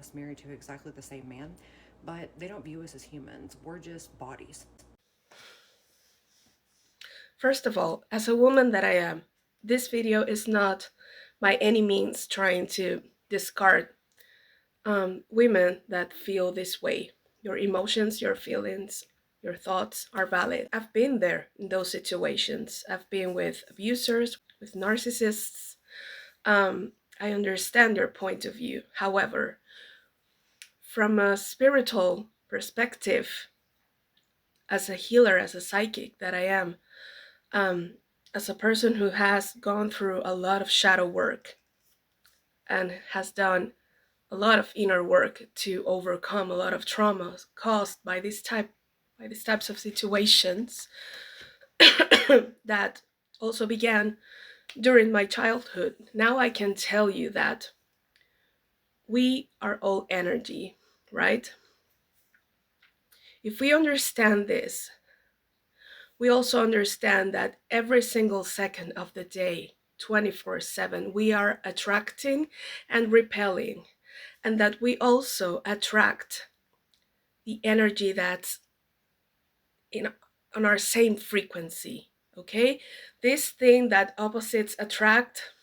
us married to exactly the same man, but they don't view us as humans. We're just bodies. First of all, as a woman that I am, this video is not by any means trying to discard women that feel this way. Your emotions, your feelings, your thoughts are valid. I've been there in those situations. I've been with abusers, with narcissists. I understand your point of view. However, from a spiritual perspective, as a healer, as a psychic that I am, um, as a person who has gone through a lot of shadow work and has done a lot of inner work to overcome a lot of traumas caused by these types of situations that also began during my childhood. Now I can tell you that we are all energy, right? If we understand this, we also understand that every single second of the day, 24/7, we are attracting and repelling, and that we also attract the energy that's in on our same frequency. Okay, this thing that opposites attract,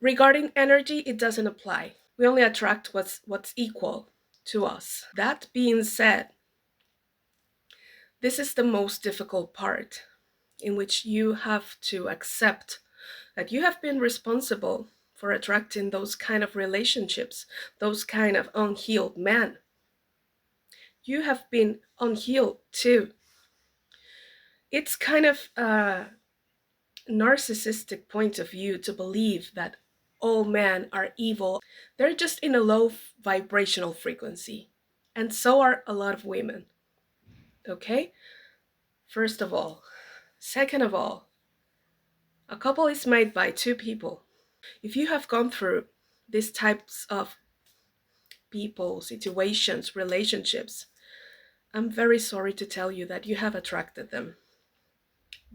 regarding energy, it doesn't apply. We only attract what's equal to us. That being said, this is the most difficult part, in which you have to accept that you have been responsible for attracting those kind of relationships, those kind of unhealed men. You have been unhealed too. It's kind of a narcissistic point of view to believe that all men are evil. They're just in a low vibrational frequency. And so are a lot of women. Okay? First of all. Second of all, a couple is made by two people. If you have gone through these types of people, situations, relationships, I'm very sorry to tell you that you have attracted them.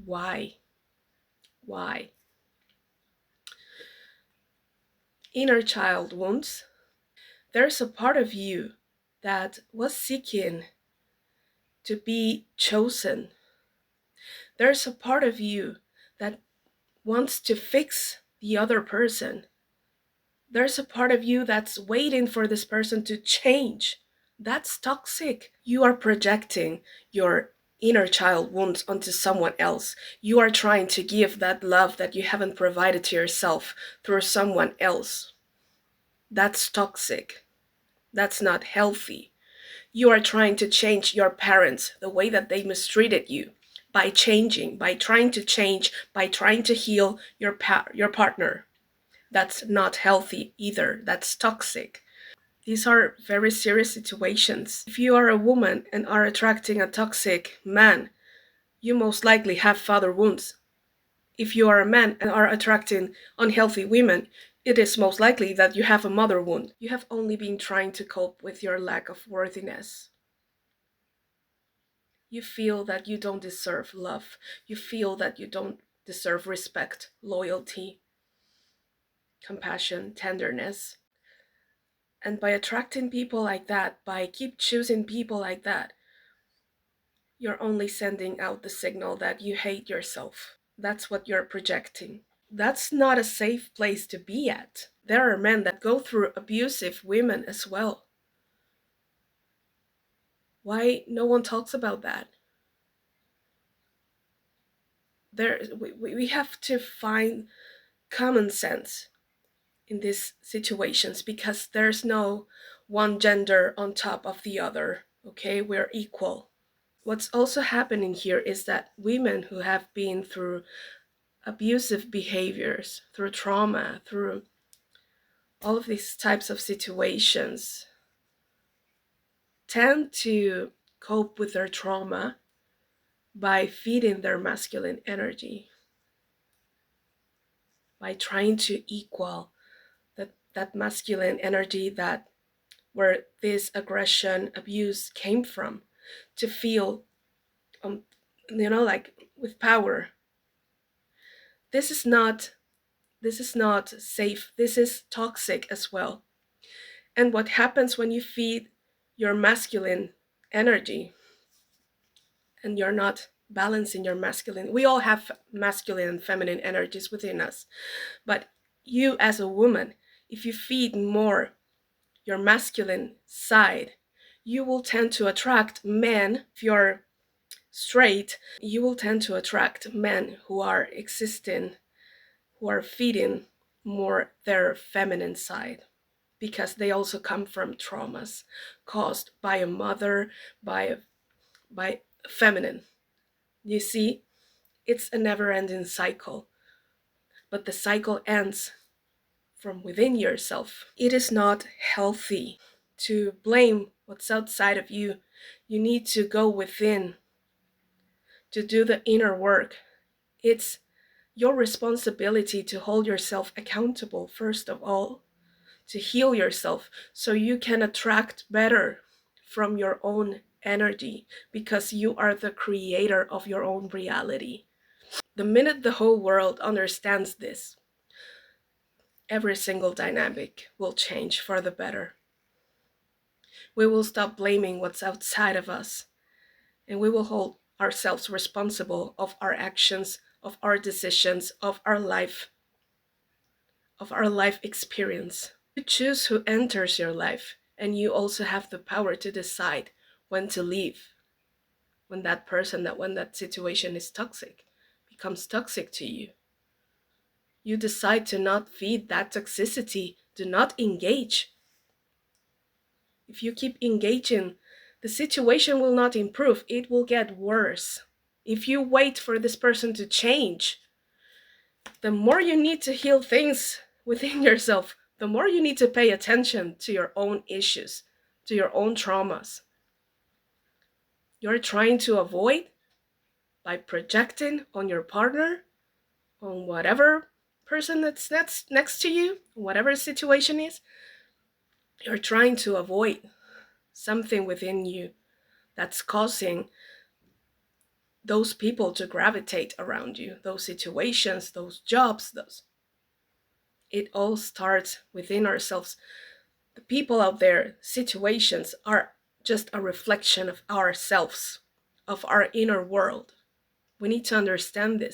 Why? Why? Inner child wounds. There's a part of you that was seeking to be chosen. There's a part of you that wants to fix the other person. There's a part of you that's waiting for this person to change. That's toxic. You are projecting your inner child wounds onto someone else. You are trying to give that love that you haven't provided to yourself through someone else. That's toxic. That's not healthy. You are trying to change your parents, the way that they mistreated you, by changing, by trying to change, by trying to heal your partner. That's not healthy either. That's toxic. These are very serious situations. If you are a woman and are attracting a toxic man, you most likely have father wounds. If you are a man and are attracting unhealthy women, it is most likely that you have a mother wound. You have only been trying to cope with your lack of worthiness. You feel that you don't deserve love. You feel that you don't deserve respect, loyalty, compassion, tenderness. And by attracting people like that, by keep choosing people like that, you're only sending out the signal that you hate yourself. That's what you're projecting. That's not a safe place to be at. There are men that go through abusive women as well. Why no one talks about that? We have to find common sense in these situations, because there's no one gender on top of the other. Okay, we're equal. What's also happening here is that women who have been through abusive behaviors, through trauma, through all of these types of situations, tend to cope with their trauma by feeding their masculine energy, by trying to equal that masculine energy, that where this aggression, abuse came from, to feel um, like with power. This is not this is not safe. This is toxic as well. And what happens when you feed your masculine energy and you're not balancing your masculine? We all have masculine and feminine energies within us. But you, as a woman, if you feed more your masculine side, you will tend to attract men. If you're straight, you will tend to attract men who are existing, who are feeding more their feminine side, because they also come from traumas caused by a mother, by feminine. You see, it's a never-ending cycle, but the cycle ends from within yourself. It is not healthy to blame what's outside of you. You need to go within to do the inner work. It's your responsibility to hold yourself accountable, first of all, to heal yourself so you can attract better from your own energy, because you are the creator of your own reality. The minute the whole world understands this, every single dynamic will change for the better. We will stop blaming what's outside of us, and we will hold ourselves responsible of our actions, of our decisions, of our life experience. You choose who enters your life, and you also have the power to decide when to leave, when that person, when that situation is toxic, becomes toxic to you. You decide to not feed that toxicity, do not engage. If you keep engaging, the situation will not improve, it will get worse. If you wait for this person to change, the more you need to heal things within yourself, the more you need to pay attention to your own issues, to your own traumas. You're trying to avoid by projecting on your partner, on whatever person that's next to you, whatever situation is. You're trying to avoid something within you that's causing those people to gravitate around you, those situations, those jobs, it all starts within ourselves. The people out there, situations are just a reflection of ourselves, of our inner world. We need to understand this.